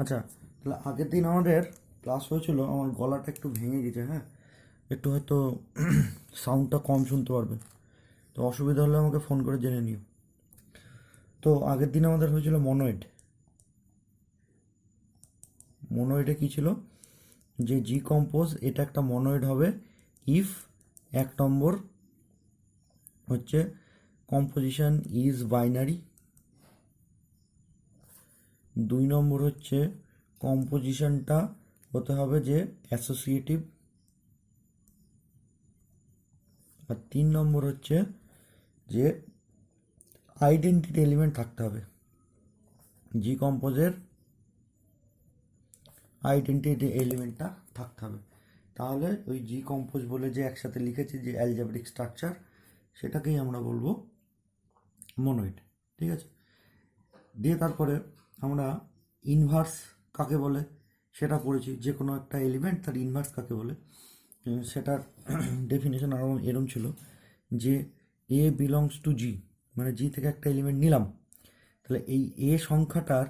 আচ্ছা, তাহলে আগের দিন আমাদের ক্লাস হয়েছিল, আমার গলাটা একটু ভেঙে গেছে, হ্যাঁ, একটু হয়তো সাউন্ডটা কম শুনতে পারবে, তো অসুবিধা হলে আমাকে ফোন করে জেনে নিও। তো আগের দিন আমাদের হয়েছিল মনোয়েড। মনোয়েডে কী ছিল, যে জি কম্পোজ এটা একটা মনোয়েড হবে ইফ 1 নম্বর হচ্ছে কম্পোজিশন ইজ বাইনারি, 2 নম্বর হচ্ছে কম্পোজিশনটা হতে হবে যে অ্যাসোসিয়েটিভ, আর 3 নম্বর হচ্ছে যে আইডেন্টিটি এলিমেন্ট থাকতে হবে। জি কম্পোজের আইডেন্টিটি এলিমেন্টটা থাকতে হবে, তাহলে ওই জি কম্পোজ বলে যে একসাথে লিখেছি যে অ্যালজেব্রিক স্ট্রাকচার, সেটাকেই আমরা বলবো মনোইড। ঠিক আছে, দিয়ে তারপরে আমরা ইনভার্স কাকে বলে সেটা পড়েছি, যে কোনো একটা এলিমেন্ট তার ইনভার্স কাকে বলে। সেটার ডেফিনেশন আরও এরম ছিল যে এ বিলংস টু জি, মানে জি থেকে একটা এলিমেন্ট নিলাম, তাহলে এই এ সংখ্যাটার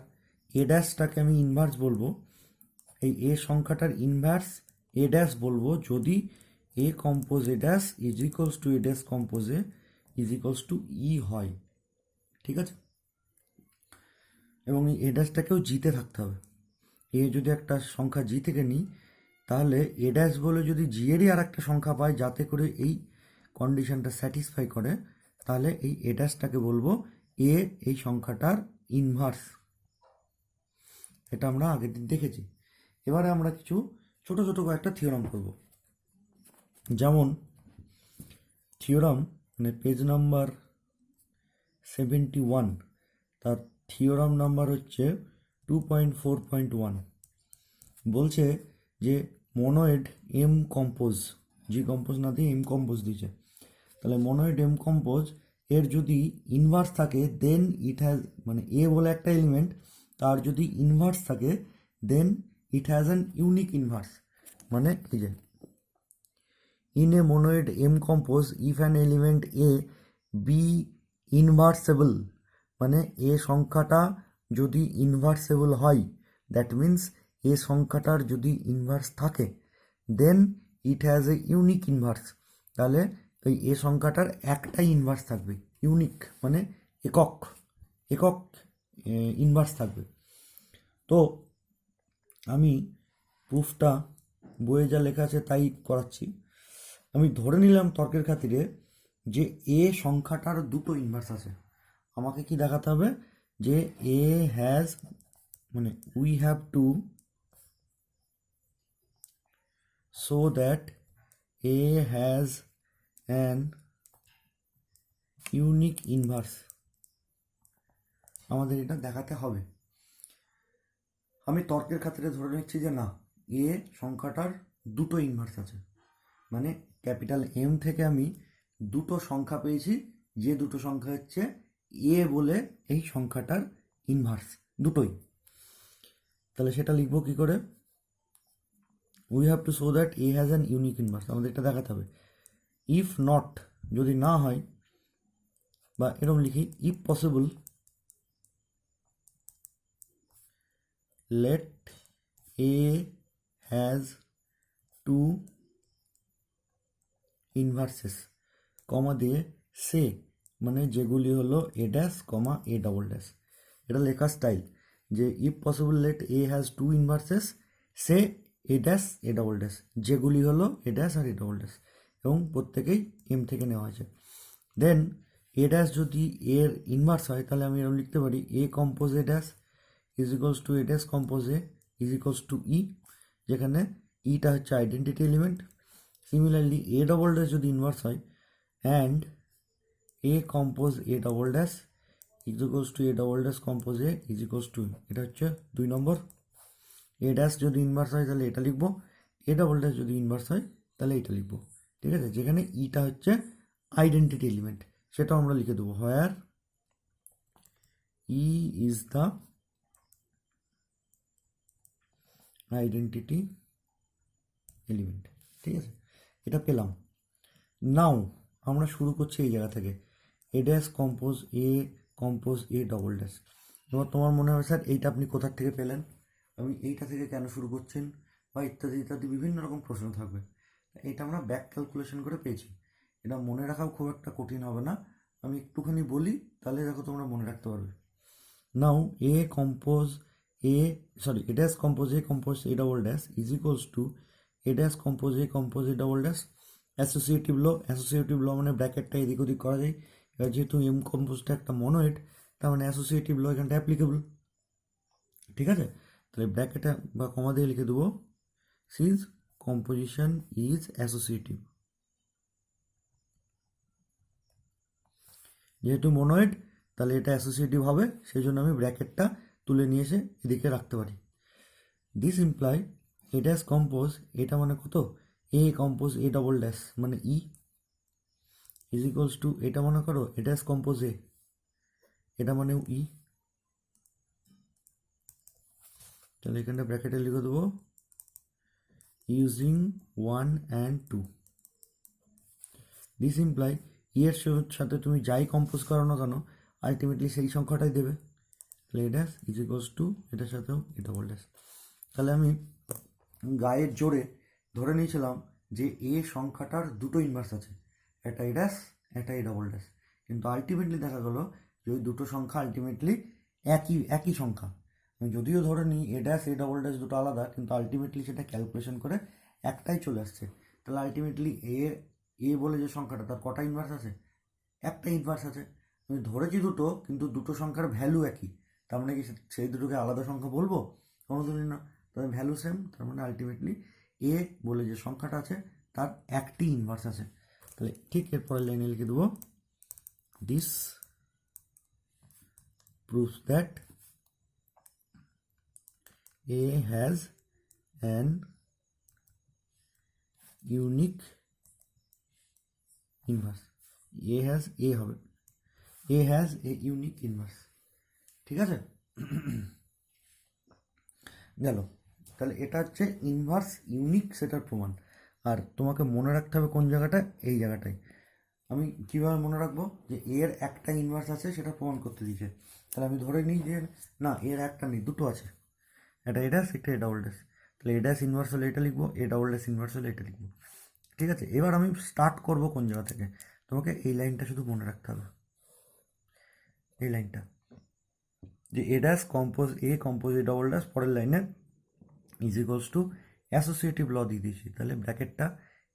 এ ড্যাশটাকে আমি ইনভার্স বলবো, এই এ সংখ্যাটার ইনভার্স এ ড্যাশ বলবো যদি A compose A dash is equals to A dash compose A is equals to E হয়। ঠিক আছে, এবং এই এ ড্যাশটাকেও জিতে থাকতে হবে। এ যদি একটা সংখ্যা জি থেকে নিই, তাহলে এ ড্যাশ বলে যদি জি এরই আর একটা সংখ্যা পাই যাতে করে এই কন্ডিশনটা স্যাটিসফাই করে, তাহলে এই এ ড্যাশটাকে বলবো এ এই সংখ্যাটার ইনভার্স। এটা আমরা আগের দিন দেখেছি। এবারে আমরা কিছু ছোট ছোট কয়েকটা থিওরাম করব। যেমন থিওরাম, মানে পেজ নাম্বার 71, তার থিওরাম নাম্বার হচ্ছে 2.4.1। বলছে যে মনোয়েড এম কম্পোজ, জি কম্পোজ না দিয়ে এম কম্পোজ দিয়েছে, তাহলে মনোয়েড এম কম্পোজ এর যদি ইনভার্স থাকে দেন ইট হ্যাজ, মানে এ বলে একটা এলিমেন্ট তার যদি ইনভার্স থাকে then it has an unique inverse. মানে এই যে in a monoid M compose if an element A be inversible, মানে এ সংখ্যাটা যদি ইনভার্সেবল হয়, দ্যাট মিন্স এ সংখ্যাটার যদি ইনভার্স থাকে then it has a unique inverse, তাহলে ওই এ সংখ্যাটার একটাই ইনভার্স থাকবে, ইউনিক মানে একক, একক ইনভার্স থাকবে। তো আমি প্রুফটা বইয়ে যা লেখা আছে তাই করাচ্ছি। আমি ধরে নিলাম তর্কের খাতিরে যে এ সংখ্যাটার দুটো ইনভার্স আছে। আমাকে কি দেখাতে হবে, যে এ হ্যাজ, মানে we have to show that A has an unique inverse, আমাদের এটা দেখাতে হবে। আমি তর্কের খাতিরে ধরে নিচ্ছি যে না, এ সংখ্যাটার দুটো ইনভার্স আছে, মানে ক্যাপিটাল এম থেকে আমি দুটো সংখ্যা পেয়েছি, যে দুটো সংখ্যা হচ্ছে এ বলে এই সংখ্যাটার ইনভার্স দুটোই। তাহলে সেটা লিখবো কি করে, we have to show that A has an unique inverse, আমাদের এটা দেখাতে হবে। ইফ নট, যদি না হয়, বা এরকম লিখি if possible let A has two inverses, comma দিয়ে সে, মানে যেগুলি হলো A dash comma A double dash. এটা লেখার স্টাইল যে if possible let A has two inverses say A dash A double dash, যেগুলি হলো এ ড্যাশ আর এ ডবল ড্যাশ, এবং প্রত্যেকেই এম থেকে নেওয়া হয়েছে। দেন এ ড্যাশ যদি এর ইনভার্স হয়, তাহলে আমি এরকম লিখতে পারি A compose A dash is equals to A dash compose A is equals to E, যেখানে ইটা হচ্ছে identity element. Similarly A double dash যদি ইনভার্স হয়, and A compose A double dash is equals to A double dash compose A is equals to, এটা হচ্ছে 2 নম্বর। A dash যদি inverse হয় তাহলে এটা লিখবো, এ ডবল ড্যাশ যদি ইনভার্স হয় তাহলে এটা লিখবো। ঠিক আছে, যেখানে ইটা হচ্ছে আইডেন্টিটি এলিমেন্ট, সেটাও আমরা লিখে দেবো, হোয়ার ই ইজ দ্য আইডেন্টিটি এলিমেন্ট। ঠিক আছে, এটা পেলাম। নাও আমরা শুরু করছি এই জায়গা থেকে, A dash compose A double dash. এবার তোমার মনে হবে স্যার এইটা আপনি কোথার থেকে পেলেন, আমি এইটা থেকে কেন শুরু করছেন বা ইত্যাদি ইত্যাদি বিভিন্ন রকম প্রশ্ন থাকবে। এটা আমরা ব্যাক ক্যালকুলেশন করে পেয়েছি। এটা মনে রাখাও খুব একটা কঠিন হবে না, আমি একটুখানি বলি তাহলে দেখো তোমরা মনে রাখতে পারবে। Now A compose A sorry A dash compose A compose A double dash is equals to A dash compose A double dash associative law মানে ব্র্যাকেটটা এদিক ওদিক করা যায়। এবার যেহেতু এম কম্পোজটা একটা মনোয়েড, তার মানে অ্যাসোসিয়েটিভ ল এখানটা অ্যাপ্লিকেবল। ঠিক আছে, তাহলে ব্র্যাকেটে বা কমা দিয়ে লিখে দেবো সিন্স কম্পোজিশন ইজ অ্যাসোসিয়েটিভ। যেহেতু মনোয়েড তাহলে এটা অ্যাসোসিয়েটিভ হবে, সেই জন্য আমি ব্র্যাকেটটা তুলে নিয়ে এসে এদিকে রাখতে পারি। This imply A dash compose, এটা মানে কত, এ কম্পোজ এ ডবল ড্যাশ মানে ই ইজ ইকুয়ালস টু, এটা মনে করো এ ড্যাশ কম্পোজ এ, এটা মানেও ই। তাহলে এখানটা ব্র্যাকেটে লিখে দেবো ইউজিং 1 and 2। দিস ইমপ্লাই ই এর সাথে তুমি যাই কম্পোজ করো না কেন আলটিমেটলি সেই সংখ্যাটাই দেবে। তাহলে এ ড্যাশ ইজ ইকুয়ালস টু এটার সাথেও এ ডবল ড্যাশ। তাহলে আমি গায়ের জোরে ধরে নিয়েছিলাম যে এ সংখ্যাটার দুটো ইনভার্স আছে, একটা এ ড্যাশ একটা এ ডবল ড্যাশ, কিন্তু আলটিমেটলি দেখা গেলো যে ওই দুটো সংখ্যা আলটিমেটলি একই সংখ্যা। আমি যদিও ধরে নিই এ ড্যাশ এ ডবল ড্যাশ দুটো আলাদা, কিন্তু আলটিমেটলি সেটা ক্যালকুলেশন করে একটাই চলে আসছে। তাহলে আলটিমেটলি এ বলে যে সংখ্যাটা তার কটা ইনভার্স আছে, একটা ইনভার্স আছে। আমি ধরেছি দুটো, কিন্তু দুটো সংখ্যার ভ্যালু একই, তার মানে কি সেই দুটোকে আলাদা সংখ্যা বলবো? কোনোদিনই না। তবে ভ্যালু সেম, তার মানে আলটিমেটলি এ বলে যে সংখ্যাটা আছে তার একটি ইনভার্স আছে। তাহলে ঠিক এরপরের লাইনে লিখে দেবো this proves that A has an unique inverse. A হবে A has a unique inverse. ঠিক আছে, গেল। তাহলে এটা হচ্ছে ইনভার্স ইউনিক সেটার প্রমাণ। আর তোমাকে মনে রাখতে হবে কোন জায়গাটায়, এই জায়গাটায়। আমি কীভাবে মনে রাখবো যে এর একটা ইনভার্স আছে সেটা প্রমাণ করতে দিয়েছে। তাহলে আমি ধরে নিই যে না এর একটা নেই, দুটো আছে, একটা এ ড্যাশ একটা এ ডবল ড্যাশ। তাহলে এ ড্যাশ ইনভার্স হলে এটা লিখবো, এ ডবল ড্যাশ ইনভার্স হলে এটা লিখবো। ঠিক আছে, এবার আমি স্টার্ট করবো কোন জায়গা থেকে, তোমাকে এই লাইনটা শুধু মনে রাখতে হবে, এই লাইনটা যে A dash compose A double dash, পরের লাইনে is equals to associative law দিয়ে দিয়েছি। তাহলে ব্র্যাকেটটা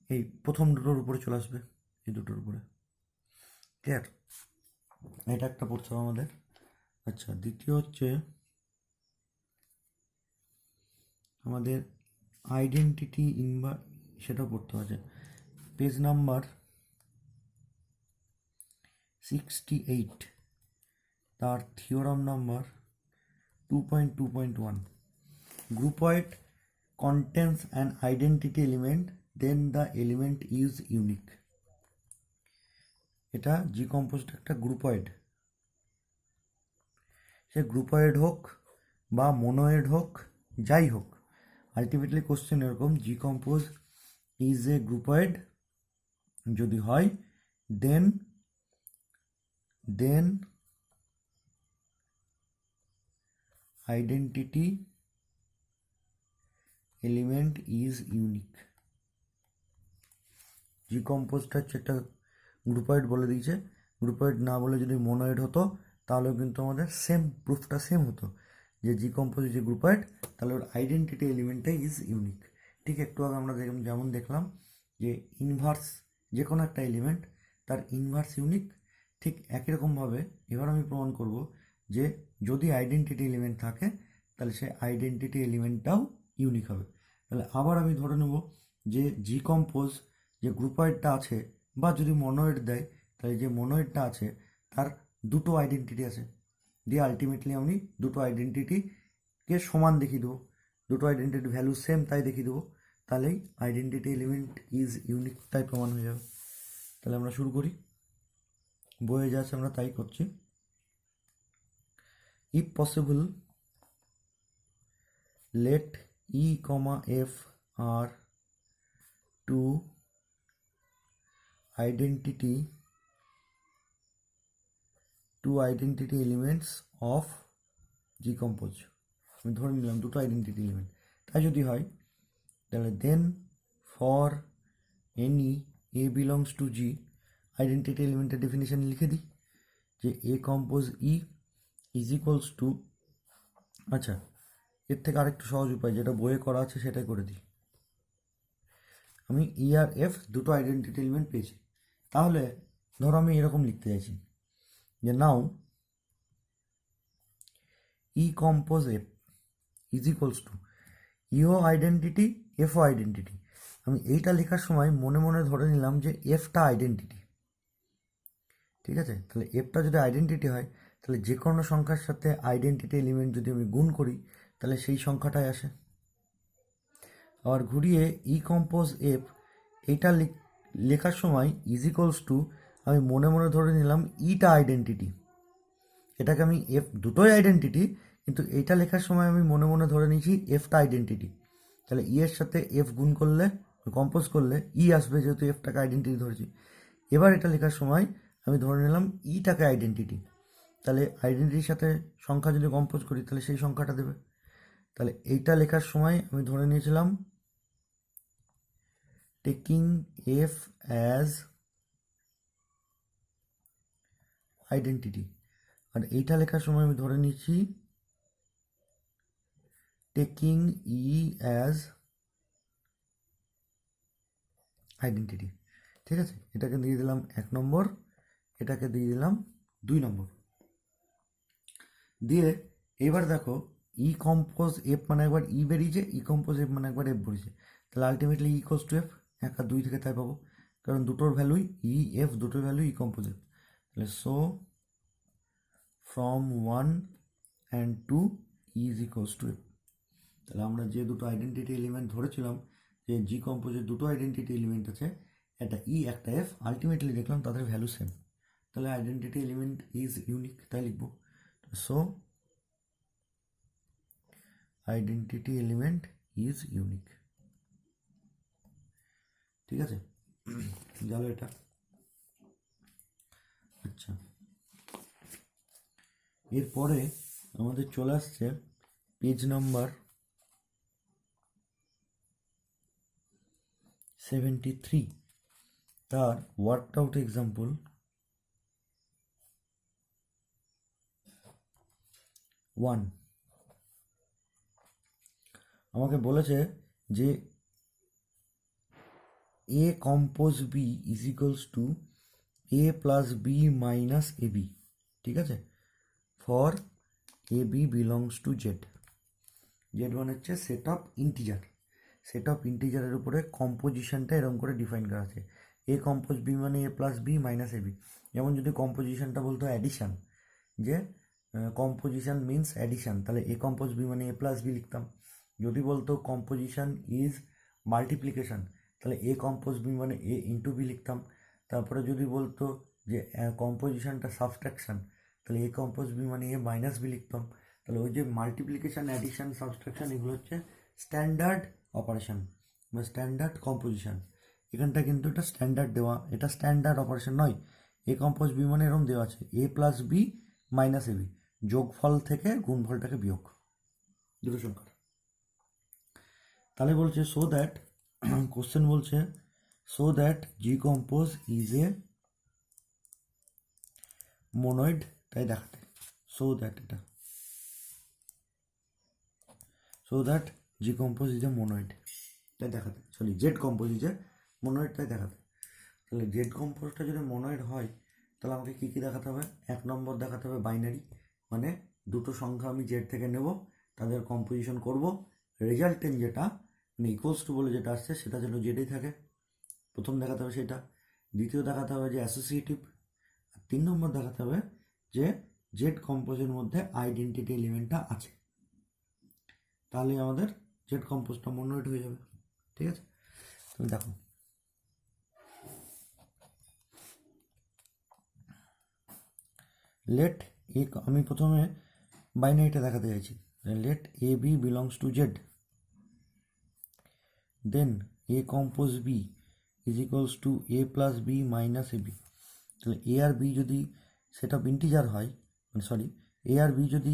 এই প্রথম দুটোর উপরে চলে আসবে, এই দুটোর উপরে। ক্লিয়ার? এটা একটা পড়তে হবে আমাদের। আচ্ছা, দ্বিতীয় হচ্ছে আমাদের আইডেন্টিটি সেটা পড়তে হবে। পেজ নাম্বার 68, তার theorem number 2.2.1, গ্রুপয়েড contains an identity element then the element is unique। এটা জি কম্পোজড একটা গ্রুপয়েড, সে গ্রুপয়েড হোক বা মোনোয়েড হোক যাই হোক, আলটিমেটলি কোশ্চেন এরকম জি কম্পোজ ইজ এ গ্রুপয়েড যদি হয় দেন আইডেন্টিটি এলিমেন্ট ইজ ইউনিক। জি কম্পোজটা হচ্ছে একটা গ্রুপয়েড বলে দিয়েছে, গ্রুপয়েড না বলে যদি মোনোয়েড হতো তাহলেও কিন্তু আমাদের সেম প্রুফটা সেম হতো, যে জি কম্পোজ যে গ্রুপয়েড তাহলে ওর আইডেন্টিটি এলিমেন্টটাই ইজ ইউনিক। ঠিক একটু আগে আমরা যেমন দেখলাম যে ইনভার্স যে কোনো একটা এলিমেন্ট তার ইনভার্স ইউনিক, ঠিক একই রকমভাবে এবার আমি প্রমাণ করব যে যদি আইডেন্টিটি এলিমেন্ট থাকে তাহলে সে আইডেন্টিটি এলিমেন্টটাও ইউনিক হবে। তাহলে আবার আমি ধরে নেব যে জি কম্পোজ যে গ্রুপয়েডটা আছে বা যদি মনোয়েড দেয় তাহলে যে মনোয়েডটা আছে তার দুটো আইডেন্টিটি আছে, দিয়ে আলটিমেটলি আমি দুটো আইডেন্টিটিকে সমান দেখিয়ে দেবো, দুটো আইডেন্টিটি ভ্যালু সেম তাই দেখিয়ে দেবো, তাহলেই আইডেন্টিটি এলিমেন্ট ইজ ইউনিক তাই প্রমাণ হয়ে যাবে। তাহলে আমরা শুরু করি, বইয়ে যা আছে আমরা তাই করছি। If possible let E, F are two identity elements of G compose। আমি ধরে নিলাম দুটো আইডেন্টিটি এলিমেন্ট, তাই যদি হয় তাহলে then for any A belongs to G, identity এলিমেন্টের ডেফিনেশন লিখে দিই যে A compose E is equals to, আচ্ছা এর থেকে আরেকটু সহজ উপায় যেটা বইয়ে করা আছে সেটাই করে দিই। আমি ই আর এফ দুটো আইডেন্টিটি এলিমেন্ট পেয়েছি, তাহলে ধরো আমি এরকম লিখতে চাইছি যে now E compose F is equals to ইও আইডেন্টিটি এফও আইডেন্টিটি। আমি এইটা লেখার সময় মনে মনে ধরে নিলাম যে এফটা আইডেন্টিটি, ঠিক আছে? তাহলে এফটা যদি আইডেন্টিটি হয় তাহলে যে কোনো সংখ্যার সাথে আইডেন্টিটি এলিমেন্ট যদি আমি গুণ করি তাহলে সেই সংখ্যাটাই আসে। আবার ঘুরিয়ে ই কম্পোজ এফ এইটা লেখার সময় ইজ ইকুয়ালস টু আমি মনে মনে ধরে নিলাম ইটা আইডেন্টিটি, এটাকে আমি এফ দুটোই আইডেন্টিটি, কিন্তু এইটা লেখার সময় আমি মনে মনে ধরে নিয়েছি এফটা আইডেন্টিটি। তাহলে ই এর সাথে এফ গুণ করলে কম্পোজ করলে ই আসবে, যেহেতু এফটাকে আইডেন্টিটি ধরেছি। এবার এটা লেখার সময় আমি ধরে নিলাম ইটাকে আইডেন্টিটি, তাহলে আইডেন্টিটির সাথে সংখ্যা যদি কম্পোজ করি তাহলে সেই সংখ্যাটা দেবে। তাহলে এইটা লেখার সময় আমি ধরে নিয়েছিলাম টেকিং এফ অ্যাজ আইডেন্টিটি, আর এইটা লেখার সময় আমি ধরে নিচ্ছি টেকিং ই অ্যাজ আইডেন্টিটি, ঠিক আছে? এটাকে দিয়ে দিলাম 1 নম্বর, এটাকে দিয়ে দিলাম 2 নম্বর। দিয়ে এবার দেখো ই কম্পোজ এফ মানে একবার ই বেরিয়েছে, ই কম্পোজ এফ মানে একবার এফ বেরিয়েছে, তাহলে আলটিমেটলি ইকোয়ালস টু এফ, 1 আর 2 থেকে তাই পাবো, কারণ দুটোর ভ্যালুই ই এফ, দুটোর ভ্যালু ই কম্পোজ এফ। তাহলে so from 1 and 2 is equals to F. তাহলে আমরা যে দুটো আইডেন্টিটি এলিমেন্ট ধরেছিলাম যে জি কম্পোজের দুটো আইডেন্টিটি এলিমেন্ট আছে, একটা ই একটা এফ, আলটিমেটলি দেখলাম তাদের ভ্যালু সেম, তাহলে আইডেন্টিটি এলিমেন্ট ইজ ইউনিক, তাই লিখবো। So identity element is unique, ঠিক আছে? গেল এটা। আচ্ছা, এরপরে আমাদের চলে আসছে পেজ নাম্বার 73, তার ওয়ার্কড আউট এক্সাম্পল 1। আমাকে বলেছে যে A compose B is equals to A plus B minus A B, ঠিক আছে? For A B belongs to Z. Z মানে হচ্ছে set of integer, set of ইন্টিজারের উপরে কম্পোজিশনটা এরকম করে ডিফাইন করা আছে। এ কম্পোজ বি মানে এ plus B minus A B. যেমন যদি কম্পোজিশনটা বলতো অ্যাডিশান, যে কম্পোজিশন মিনস অ্যাডিশান, তাহলে এ কম্পোজ বি মানে এ প্লাস বি লিখতাম। যদি বলতো কম্পোজিশন ইজ মাল্টিপ্লিকেশন, তাহলে এ কম্পোজ বি মানে এ ইন্টু বি লিখতাম। তারপরে যদি বলতো যে কম্পোজিশনটা সাবস্ট্রাকশন, তাহলে এ কম্পোজ বি মানে এ মাইনাস বি লিখতাম। তাহলে ওই যে মাল্টিপ্লিকেশন, অ্যাডিশন, সাবস্ট্রাকশন, এগুলো হচ্ছে স্ট্যান্ডার্ড অপারেশন বা স্ট্যান্ডার্ড কম্পোজিশন। এখানটা কিন্তু এটা স্ট্যান্ডার্ড দেওয়া, এটা স্ট্যান্ডার্ড অপারেশন নয়। এ কম্পোজ বি মানে এরকম দেওয়া আছে A plus B minus A B, যোগফল থেকে গুণফলটাকে বিয়োগ, দুটো সংখ্যার। তাহলে বলছে সো দ্যাট, কোশ্চেন বলছে so that G compose is a monoid, তাই দেখাতে। সো দ্যাট এটা so that G compose is a monoid, তাই দেখাতে, sorry Z compose is a monoid, তাই দেখাতে। তাহলে জেড কম্পোজটা যদি মোনয়েড হয় তাহলে আমাকে কী কী দেখাতে হবে? 1 নম্বর দেখাতে হবে বাইনারি, মানে দুটো সংখ্যা আমি জেড থেকে নেব, তাদের কম্পোজিশন করব, রেজাল্টেন্ট যেটা মানে ইকুয়ালস টু বলে যেটা আসছে সেটা যেন জেডেই থাকে, প্রথম দেখাতে হবে সেটা। দ্বিতীয় দেখাতে হবে যে অ্যাসোসিয়েটিভ। আর 3 নম্বর দেখাতে হবে যে জেড কম্পোজের মধ্যে আইডেন্টিটি এলিমেন্টটা আছে, তাহলে আমাদের জেড কম্পোজটা মোনয়েড হয়ে যাবে, ঠিক আছে? তুমি দেখো লেট এ, আমি প্রথমে বাইনারিটা দেখাতে চাইছি। Let A B belongs to Z, then A compose B is equals to A plus B minus A B. তাহলে এ আর বি যদি সেট অফ ইন্টিজার হয়, মানে সরি এ আর বি যদি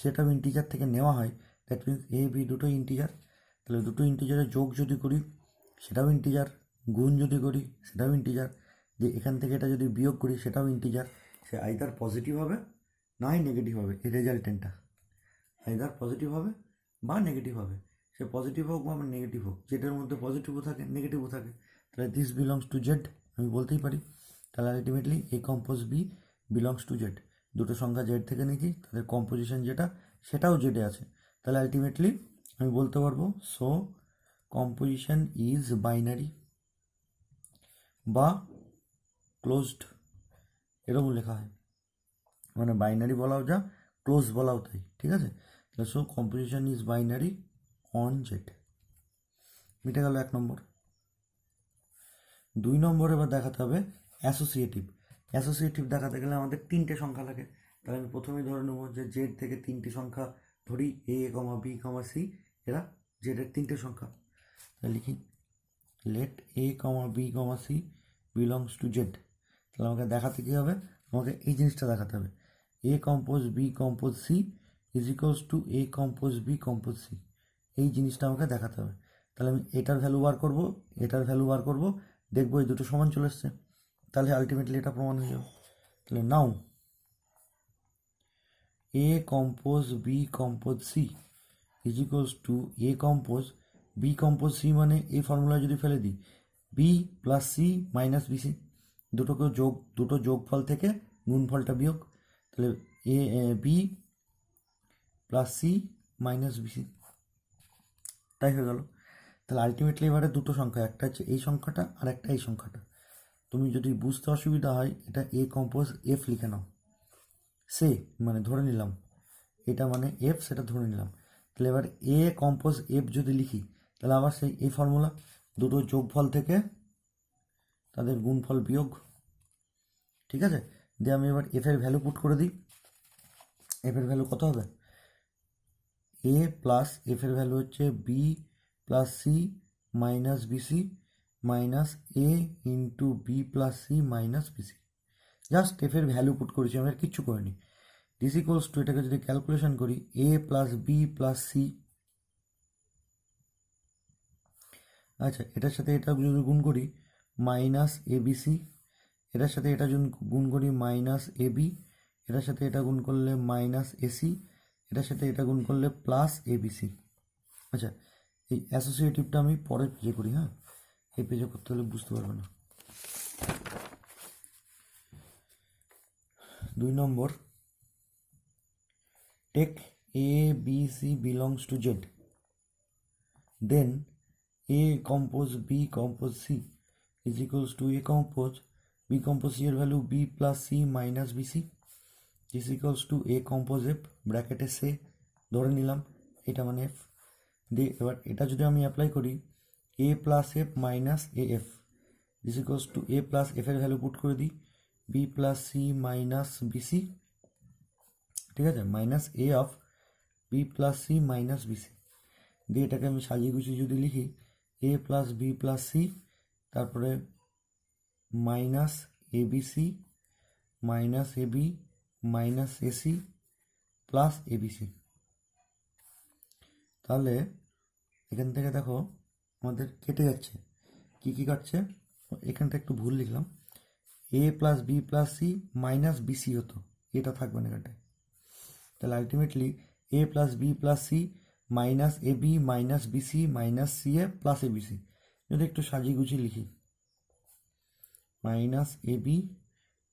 সেট অফ ইন্টিজার থেকে নেওয়া হয় দ্যাট মিনস এ বি দুটোই ইন্টিজার, তাহলে দুটো ইন্টিজারের যোগ যদি করি সেটাও ইন্টিজার, গুণ যদি করি সেটাও ইন্টিজার, যে এখান থেকে এটা যদি বিয়োগ করি সেটাও ইন্টিজার। সে আইদার পজিটিভ হবে না হয় নেগেটিভ হবে, এই রেজাল্টেন্টটা আইদার পজিটিভ হবে বা নেগেটিভ হবে, সে পজিটিভ হোক বা নেগেটিভ হোক, যেটার মধ্যে পজিটিভও থাকে নেগেটিভও থাকে, তাহলে দিস বিলংস টু জেড আমি বলতেই পারি। তাহলে ultimately A compose B belongs to Z, দুটো সংখ্যা জেড থেকে নিয়েছি, তাদের কম্পোজিশন যেটা সেটাও জেডে আছে, তাহলে আলটিমেটলি আমি বলতে পারবো সো কম্পোজিশন ইজ বাইনারি বা ক্লোজড, এরকম লেখা হয়, মানে বাইনারি বলাও যা ক্লোজ বলাও তাই, ঠিক আছে। তাহলে so composition is binary on Z, মিটে গেল 1 নম্বর। 2 নম্বর এবার দেখাতে হবে অ্যাসোসিয়েটিভ। অ্যাসোসিয়েটিভ দেখাতে গেলে আমাদের 3টে সংখ্যা লাগে, তাহলে আমি প্রথমেই ধরে নেবো যে জেড থেকে 3টি সংখ্যা ধরি, এ কমা বি কমা সি, এরা জেডের 3টে সংখ্যা, তাহলে লিখি let A comma B comma C belongs to Z. তাহলে আমাকে দেখাতে কী হবে, আমাকে এই জিনিসটা দেখাতে হবে, A compose B compose C is equals to A compose B compose C, এই জিনিসটা আমাকে দেখাতে হবে। তাহলে আমি এটার ভ্যালু বার করবো, এটার ভ্যালু বার করবো, দেখবো এই দুটো সমান চলে এসছে, তাহলে আলটিমেটলি এটা প্রমাণ হয়ে যাবে। তাহলে now A compose B compose C is equals to A compose B compose C, মানে এই ফর্মুলা যদি ফেলে দিই B plus C minus BC, দুটো যোগফল থেকে গুণফলটা বিয়োগ, তাহলে A B plus C minus BC, তাই হয়ে গেল। তাহলে আলটিমেটলি এবারে দুটো সংখ্যা, একটা হচ্ছে এই সংখ্যাটা আর একটা এই সংখ্যাটা, তুমি যদি বুঝতে অসুবিধা হয় এটা এ কম্পোজ এফ লিখে নাও, সে মানে ধরে নিলাম এটা মানে এফ, সেটা ধরে নিলাম। তাহলে এবার এ কম্পোজ এফ যদি লিখি তাহলে আবার সেই এই ফর্মুলা, দুটো যোগফল থেকে তাদের গুণফল বিয়োগ, ঠিক আছে। দিয়ে আমি এবার এফের ভ্যালু পুট করে দিই, এফের ভ্যালু কত হবে, এ প্লাস এফের ভ্যালু হচ্ছে B plus C minus BC minus A into B plus C minus BC, just এফের ভ্যালু পুট করেছি, আমি আর কিচ্ছু করিনি। দিস ইকুয়ালস টু এটাকে যদি ক্যালকুলেশন করি A plus B plus C, আচ্ছা এটার সাথে এটা যদি গুণ করি মাইনাস এ বি সি, এটার সাথে এটা যদি গুণ করি মাইনাস এ বি, এটার সাথে এটা গুণ করলে মাইনাস এসি, এটার সাথে এটা গুণ করলে প্লাস এ বি সি। আচ্ছা এই অ্যাসোসিয়েটিভটা আমি পরের পেজে করি, হ্যাঁ এই পেজে করতে হলে বুঝতে পারবে না। 2 নম্বর, take A B C belongs to Z, then A compose B compose C is equals to A compose B compose C এর value B plus C minus BC is equals to A compose F, ব্র্যাকেটে সে ধরে নিলাম এটা মানে F. দিয়ে এবার এটা যদি আমি অ্যাপ্লাই করি A plus F minus A F is equals to A plus F এর ভ্যালু পুট করে দিই B plus C minus BC, ঠিক আছে, minus A of B plus C minus BC. দিয়ে এটাকে আমি সাজিয়ে গুছিয়ে যদি লিখি A plus B plus C, তারপরে minus A B C minus A B minus AC plus A B C. তাহলে এখান থেকে দেখো আমাদের কেটে যাচ্ছে, কি কি কাটছে, এখানটা একটু ভুল লিখলাম, A plus B plus C minus BC হতো, এটা থাকবে না এখানটায়। তাহলে ultimately A plus B plus C minus A B minus BC minus C A plus A BC, যদি একটু সাজিয়ে গুছিয়ে লিখি minus A B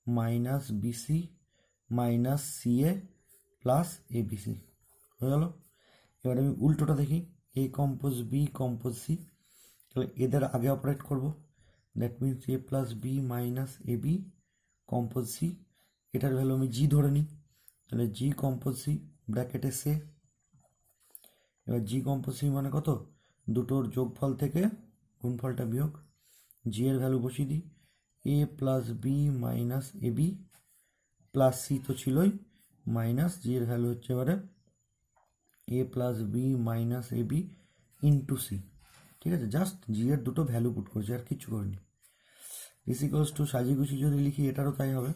minus BC minus C A plus A BC হয়ে গেল। এবার আমি উল্টোটা দেখি A compose B compose C, তাহলে এদের আগে অপারেট করব, that means A plus B minus A B compose C, এটার ভ্যালু আমি জি ধরে নিই, তাহলে জি কম্পোজ সি ব্র্যাকেটে সে, এবার জি কম্পোজ সি মানে কত, দুটোর যোগফল থেকে গুণফলটা বিয়োগ, জি এর ভ্যালু বসিয়ে দিই এ plus B minus A B plus C তো ছিলই মাইনাস জি এর ভ্যালু হচ্ছে এবারে এ plus B minus A B into C, ঠিক আছে, জাস্ট জি এর দুটো ভ্যালু পুট করছি আর কিচ্ছু করিনি। ইজ ইকুয়ালস টু সাজিয়ে গুছিয়ে যদি লিখি এটারও তাই হবে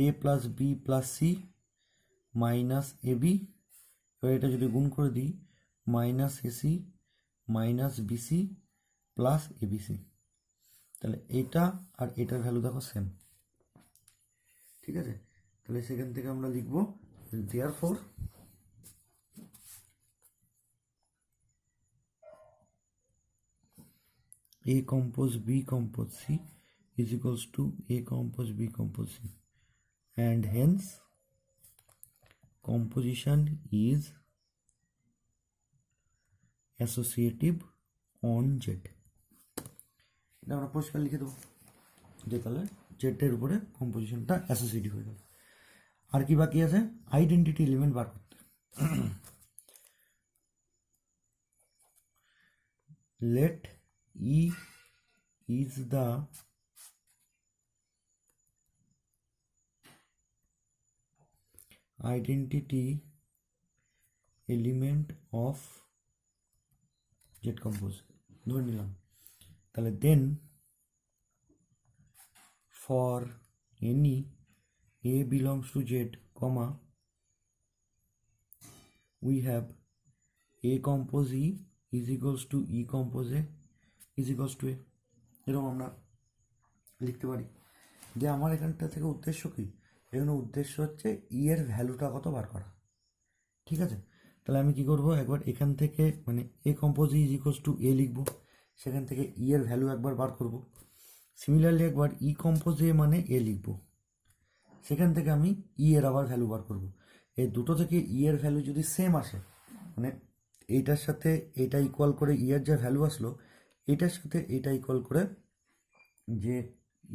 A plus B plus C minus A B, এবার এটা যদি গুণ করে দিই minus AC minus BC plus ABC. তাহলে এটা আর এটার ভ্যালু দেখো সেম, ঠিক আছে। তাহলে সেখান থেকে আমরা লিখব therefore A compose B compose C is equals to A compose B compose C, and hence composition is associative on Z। এটা আমরা পরিষ্কার লিখে দেবো যে তাহলে জেডের উপরে কম্পোজিশনটা অ্যাসোসিয়েটিভ হয়ে গেল। আর কি বাকি আছে? আইডেন্টিটি এলিমেন্ট বার করতে। Let E is the identity element of Z compose ধরে নিলাম। তাহলে then for any A belongs to Z, comma, we have A compose E is equals to E compose A is equals to A। এরকম আমরা লিখতে পারি। যে আমার এখানটা থেকে উদ্দেশ্য কি? এখানে উদ্দেশ্য হচ্ছে ই এর ভ্যালুটা কত বার করা, ঠিক আছে। তাহলে আমি কি করব, একবার এখান থেকে মানে এ কম্পোজ ইজ ইকুয়ালস টু এ লিখব, সেখান থেকে ই এর ভ্যালু একবার বার করব। সিমিলারলি একবার ই কম্পোজ এ মানে এ লিখব, সেখান থেকে আমি ই এর আবার ভ্যালু বার করব। এই দুটো থেকে ই এর ভ্যালু যদি সেম আসে, মানে এইটার সাথে এটা ইকুয়াল করে ই এর যে ভ্যালু আসলো, এটার সাথে এটা ইকুয়াল করে যে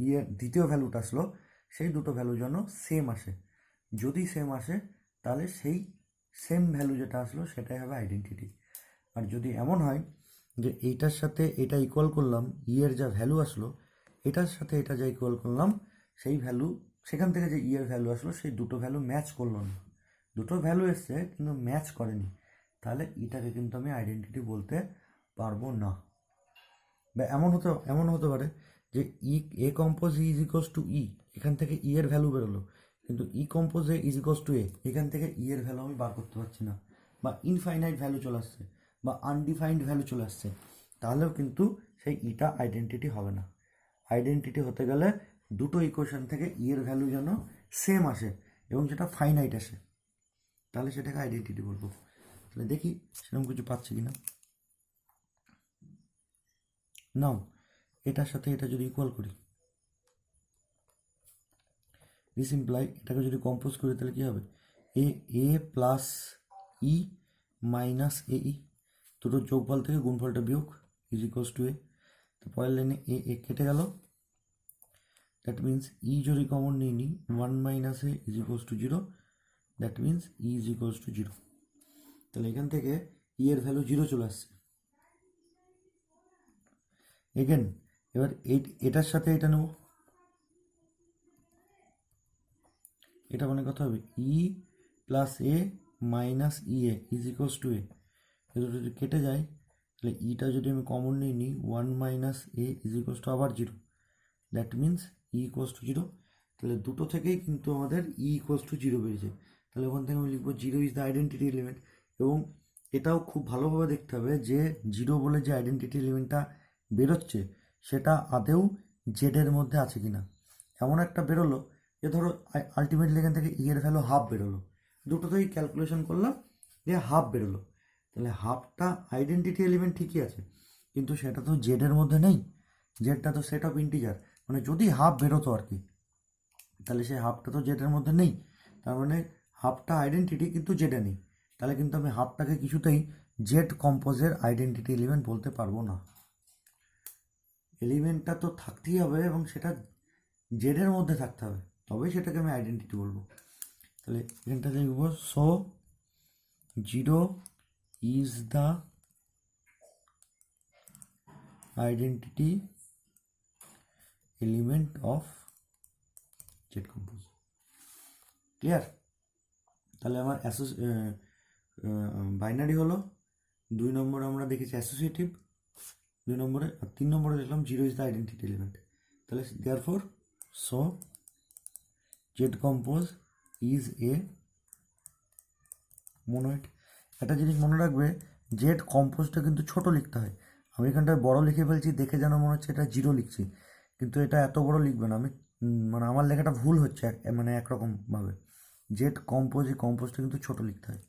ই এর দ্বিতীয় ভ্যালুটা আসলো, সেই দুটো ভ্যালু যেন সেম আসে। যদি সেম আসে তাহলে সেই সেম ভ্যালু যেটা আসলো সেটাই হবে আইডেন্টিটি। আর যদি এমন হয় যে এইটার সাথে এটা ইকুয়াল করলাম, ই এর যা ভ্যালু আসলো এটার সাথে এটা যা ইকুয়াল করলাম, সেই ভ্যালু সেখান থেকে যে ই এর ভ্যালু আসলো সেই দুটো ভ্যালু ম্যাচ করলো না, দুটো ভ্যালু এসছে কিন্তু ম্যাচ করেনি, তাহলে এটাকে কিন্তু আমি আইডেন্টিটি বলতে পারবো না। বা এমন হতে পারে যে E A compose E is equals to E, এখান থেকে ই এর ভ্যালু বেরোলো, কিন্তু E compose A is equals to A, এখান থেকে ই এর ভ্যালু আমি বার করতে পারছি না, বা ইনফাইনাইট ভ্যালু চলে আসছে বা আনডিফাইন্ড ভ্যালু চলে আসছে, তাহলেও কিন্তু সেই ইটা আইডেন্টিটি হবে না। আইডেন্টিটি হতে গেলে দুটো ইকুয়েশন থেকে ই এর ভ্যালু যেন সেম আসে এবং সেটা ফাইনাইট আসে, তাহলে সেটাকে আইডেন্টিটি বলবো। তাহলে দেখি সেরকম কিছু পাচ্ছি কিনা। নাও এটার সাথে এটা যদি ইকুয়াল করি, দিস ইমপ্লাই এটাকে যদি কম্পোজ করি তাহলে কি হবে, এ প্লাস ই মাইনাস এ ই, দুটোর যোগফল থেকে গুণফলটা বিয়োগ ইজ ইকুয়ালস টু এ। তো পরের লাইনে এ কেটে গেল, দ্যাট মিন্স ই যদি কমন নিয়ে নিই, 1 minus A is equals two 0, that means E is equals two 0। তাহলে এখান থেকে ই এর ভ্যালু 0 চলে আসছে। এগেন এবার এটার সাথে এটা নেব, এটা মানে কথা হবে E plus A minus E A is equals to A. এটা যদি কেটে যায় তাহলে ইটা যদি আমি কমন নিয়ে নিই, 1 minus A is equals two আবার 0, that means E equals to 0। তাহলে দুটো থেকেই কিন্তু আমাদের ই ইকুয়ালস টু 0 বেরিয়েছে। তাহলে ওখান থেকে আমি লিখবো 0 ইজ দ্য আইডেন্টিটি এলিমেন্ট। এবং এটাও খুব ভালোভাবে দেখতে হবে যে 0 বলে যে আইডেন্টিটি এলিমেন্টটা বেরোচ্ছে সেটা আদেও জেডের মধ্যে আছে কিনা। এমন একটা বেরোলো যে ধরো আলটিমেটলি এখান থেকে ই এর ভ্যালু হাফ বেরোলো, দুটোতেই ক্যালকুলেশন করলাম যে হাফ বেরোলো, তাহলে হাফটা আইডেন্টিটি এলিমেন্ট ঠিকই আছে, কিন্তু সেটা তো জেডের মধ্যে নেই, জেডটা তো সেট অফ ইন্টিজার, মানে যদি হাফ বেরোতো আর কি, তাহলে সেই হাফটা তো জেডের মধ্যে নেই, তার মানে হাফটা আইডেন্টিটি কিন্তু জেডে নেই, তাহলে কিন্তু আমি হাফটাকে কিছুতেই জেড কম্পোজের আইডেন্টিটি এলিমেন্ট বলতে পারবো না। এলিমেন্টটা তো থাকতেই হবে এবং সেটা জেডের মধ্যে থাকতে হবে, তবেই সেটাকে আমি আইডেন্টিটি বলবো। তাহলে এখানটা লিখবো so 0 is the identity element of Z compose. Clear? তাহলে আমার বাইনারি হলো, 2 নম্বরে আমরা দেখেছি অ্যাসোসিয়েটিভ 2 নম্বরে, আর 3 নম্বরে দেখলাম 0 ইজ দ্য আইডেন্টিটি এলিমেন্ট। তাহলে therefore so Z compose is a monoid. একটা জিনিস মনে রাখবে জেড কম্পোজটা কিন্তু ছোট লিখতে হয়। আমি এখানটায় বড় লিখে ফেলছি, দেখে যেন মনে হচ্ছে এটা 0 লিখছি, কিন্তু এটা এত বড় লিখবে না। আমি মানে আমার লেখাটা ভুল হচ্ছে মানে একরকমভাবে। জেড কম্পোজ, এই কম্পোজটা কিন্তু ছোট লিখতে হয়।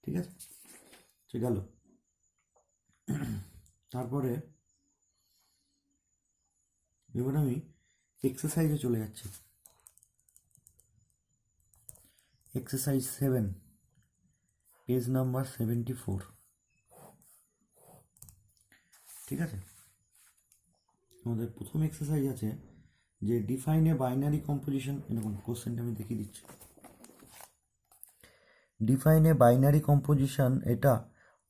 ঠিক আছে, ঠিক গেল। তারপরে এবার আমি এক্সারসাইজে চলে যাচ্ছি। Exercise 7, page number 74। ঠিক আছে, আমাদের প্রথম এক্সারসাইজ আছে যে ডিফাইন এ বাইনারি কম্পোজিশন। এরকম কোশ্চেনটা আমি দেখিয়ে দিচ্ছি। ডিফাইন এ বাইনারি কম্পোজিশন, এটা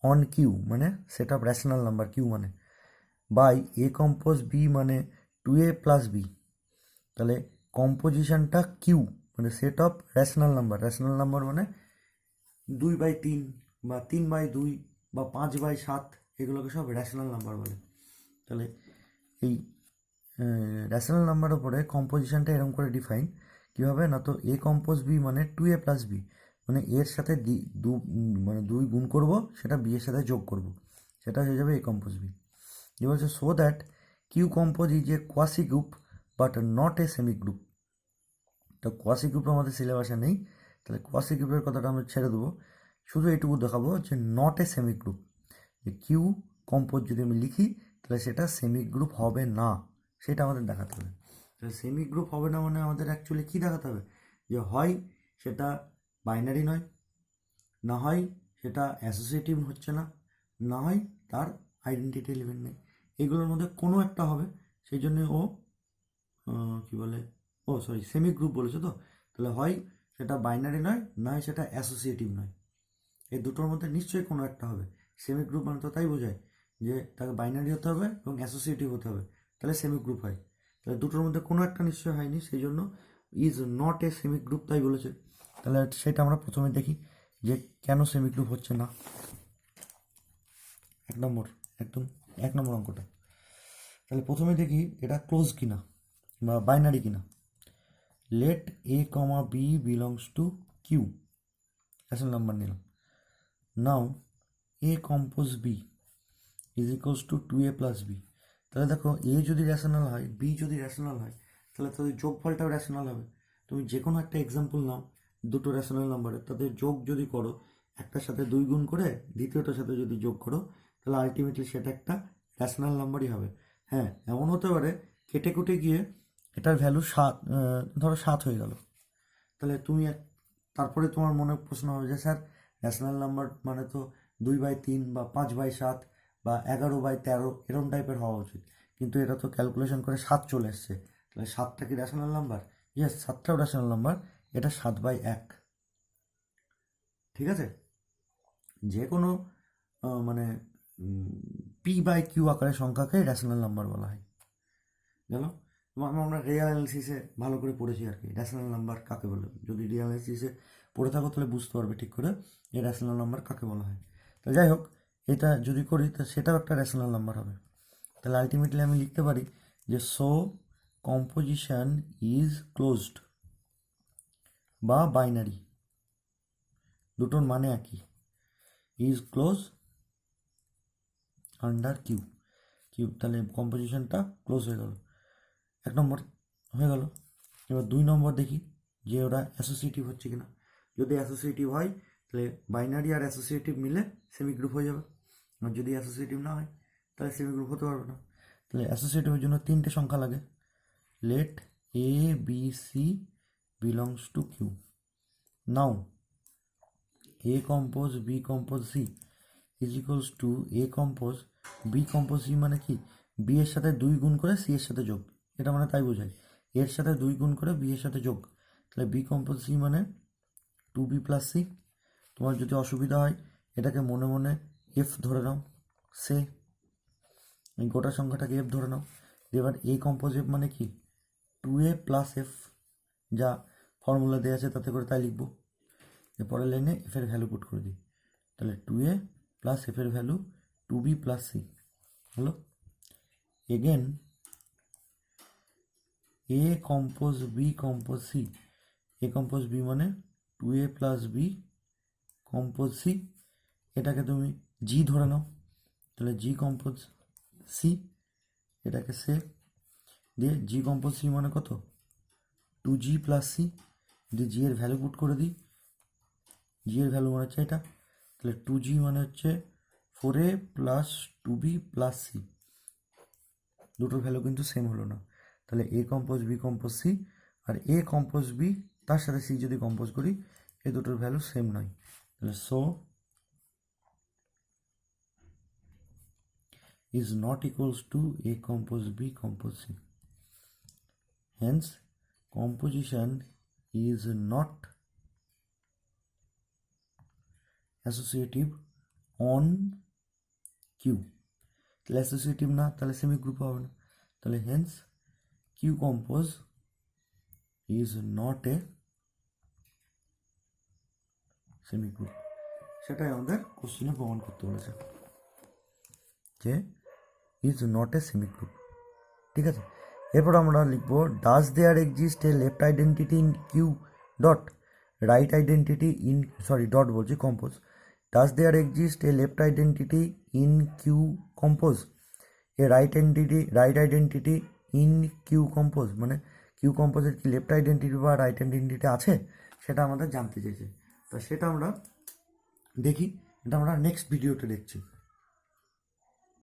অন কিউ মানে set of rational number, Q মানে বাই এ কম্পোজ বি মানে 2a প্লাস বি। তাহলে কম্পোজিশনটা কিউ মানে set of rational number, rational number মানে 2/3 বা 3/2 বা 5/7, এগুলোকে সব রেশনাল নাম্বার বলে। তাহলে এই রেশনাল নাম্বারের উপরে কম্পোজিশনটা এরকম করে ডিফাইন কীভাবে না, তো এ কম্পোজ বি মানে 2a প্লাস বি, মানে এর সাথে মানে 2 গুণ করব, সেটা বি এর সাথে যোগ করব, সেটা হয়ে যাবে এ কম্পোজ বি। এবার হচ্ছে so that Q compose is a quasi group but not a semi group. তো কোয়াসি গ্রুপ আমাদের সিলেবাসে নেই, তাহলে কোয়াসি গ্রুপের কথাটা আমরা ছেড়ে দেবো, শুধু এটুকু দেখাবো যে নট এ সেমি গ্রুপ। যে কিউ কম্পোজ যদি আমি লিখি তাহলে সেটা সেমি গ্রুপ হবে না, সেটা আমাদের দেখাতে হবে। তাহলে সেমি গ্রুপ হবে না মানে আমাদের অ্যাকচুয়ালি কী দেখাতে হবে, যে হয় সেটা বাইনারি নয়, না হয় সেটা অ্যাসোসিয়েটিভ হচ্ছে না, না হয় তার আইডেন্টিটি এলিমেন্ট নেই, এগুলোর মধ্যে কোনো একটা হবে। সেই জন্য ও কী বলে, ও সরি সেমি গ্রুপ বলেছে তো, তাহলে হয় সেটা বাইনারি নয়, নয় সেটা অ্যাসোসিয়েটিভ নয়, এই দুটোর মধ্যে নিশ্চয়ই কোনো একটা হবে। সেমি গ্রুপ মানে তো তাই বোঝায় যে তাকে বাইনারি হতে হবে এবং অ্যাসোসিয়েটিভ হতে হবে, তাহলে সেমি গ্রুপ হয়। তাহলে দুটোর মধ্যে কোনো একটা নিশ্চয় হয়নি, সেই জন্য is not a semi group তাই বলেছে। তাহলে সেটা আমরা প্রথমে দেখি যে কেন সেমি গ্রুপ হচ্ছে না। 1 নম্বর, একদম 1 নম্বর অঙ্কটা। তাহলে প্রথমে দেখি এটা ক্লোজ কিনা বা বাইনারি কিনা। Let A comma B belongs to Q, আসল নাম্বার নিলাম। Now A compose B is equals to 2a plus B. তাহলে দেখো এ যদি রেশনাল হয়, বি যদি রেশনাল হয়, তাহলে তাদের যোগফলটাও রেশনাল হবে। তুমি যে কোনো একটা এক্সাম্পল নাও, দুটো রেশনাল নাম্বারের তাদের যোগ যদি করো, একটার সাথে 2 গুণ করে দ্বিতীয়টার সাথে যদি যোগ করো, তাহলে আলটিমেটলি সেটা একটা রেশনাল নাম্বারই হবে। হ্যাঁ, এমন হতে পারে কেটে কুটে গিয়ে এটার ভ্যালু 7, ধরো 7 হয়ে গেল, তাহলে তুমি তারপরে তোমার মনে প্রশ্ন হবে যে স্যার রেশনাল নাম্বার মানে তো 2/3 বা 5/7 বা 11/13 এরকম টাইপের হওয়া উচিত, কিন্তু এটা তো ক্যালকুলেশন করে 7 চলে এসছে, তাহলে 7টা কি রেশনাল নাম্বার? ইয়েস, 7টাও রেশনাল নাম্বার, এটা 7/1। ঠিক আছে, যে কোনো মানে p/q আকারের সংখ্যাকে রেশনাল নাম্বার বলা হয়। গেল, আমরা রিয়াল অ্যানালিসিসে ভালো করে পড়েছি আর কি, রেশনাল নাম্বার কাকে বলে। যদি রিয়াল অ্যানালিসিসে পড়ে থাকো তাহলে বুঝতে পারবে ঠিক করে এই রেশনাল নাম্বার কাকে বলা হয়। তো যাই হোক, এটা যদি করি তো সেটাও একটা রেশনাল নাম্বার হবে। তাহলে আলটিমেটলি আমি লিখতে পারি যে সো কম্পোজিশন ইজ ক্লোজড বা বাইনারি, দুটোর মানে একই, is close under Q. Q, তাহলে কম্পোজিশনটা ক্লোজ হয়ে গেল, 1 নম্বর হয়ে গেল। এবার 2 নম্বর দেখি যে ওরা অ্যাসোসিয়েটিভ হচ্ছে কিনা। যদি অ্যাসোসিয়েটিভ হয় তাহলে বাইনারি আর অ্যাসোসিয়েটিভ মিলে সেমি গ্রুপ হয়ে যাবে, আর যদি অ্যাসোসিয়েটিভ না হয় তাহলে সেমি গ্রুপ হতে পারবে না। তাহলে অ্যাসোসিয়েটিভের জন্য 3টে সংখ্যা লাগে। Let A B C belongs to Q. Now A compose B compose C is equals to A compose B compose C, মানে কি বি এর সাথে 2 গুণ করে সি এর সাথে যোগ, এটা মানে তাই বোঝায় এর সাথে 2 গুণ করে বি এর সাথে যোগ। তাহলে বি কম্পোজ সি মানে 2b প্লাস সি। তোমার যদি অসুবিধা হয় এটাকে মনে মনে এফ ধরে নাও, সে এই গোটা সংখ্যাটাকে এফ ধরে নাও। এবার এ কম্পোজ এফ মানে কি 2a প্লাস এফ, যা ফর্মুলা দেওয়া আছে তাতে করে তাই লিখবো। এরপরের লাইনে এফের ভ্যালু পুট করে দিই, তাহলে 2a প্লাস এফের ভ্যালু 2b প্লাস সি হলো। Again A compose B compose C, A compose B মানে 2a plus B compose C, এটাকে তুমি জি ধরে নাও, তাহলে জি কম্পোজ সি, এটাকে সে দিয়ে জি কম্পোজ সি মানে কত 2G প্লাস সি, দিয়ে জি এর ভ্যালু পুট করে দিই, জি এর ভ্যালু মানে হচ্ছে এটা, তাহলে 2G মানে হচ্ছে 4A plus 2B plus C, দুটোর ভ্যালু কিন্তু সেম হলো না, তাহলে A compose B compose C, আর এ কম্পোজ বি তার সাথে সি যদি কম্পোজ করি এ দুটোর ভ্যালু সেম নয়, তাহলে so is not equals to A compose B compose C. Hence, composition is not associative on Q. তাহলে অ্যাসোসিয়েটিভ না, তাহলে সেমি গ্রুপ হবে না, তাহলে hence Q compose is not a semi group, সেটাই আমাদের কোশ্চেনে প্রমাণ করতে বলেছে যে is not a semi group. ঠিক আছে, এরপর আমরা লিখবো does there exist a left identity in Q dot right identity in dot বলছি compose, does there exist a left identity in Q compose, A right identity in Q compose, মানে Q কম্পোজের কি left identity বা right identity আছে সেটা আমাদের জানতে চেয়েছে, তো সেটা আমরা দেখি, এটা আমরা নেক্সট ভিডিওতে দেখছি।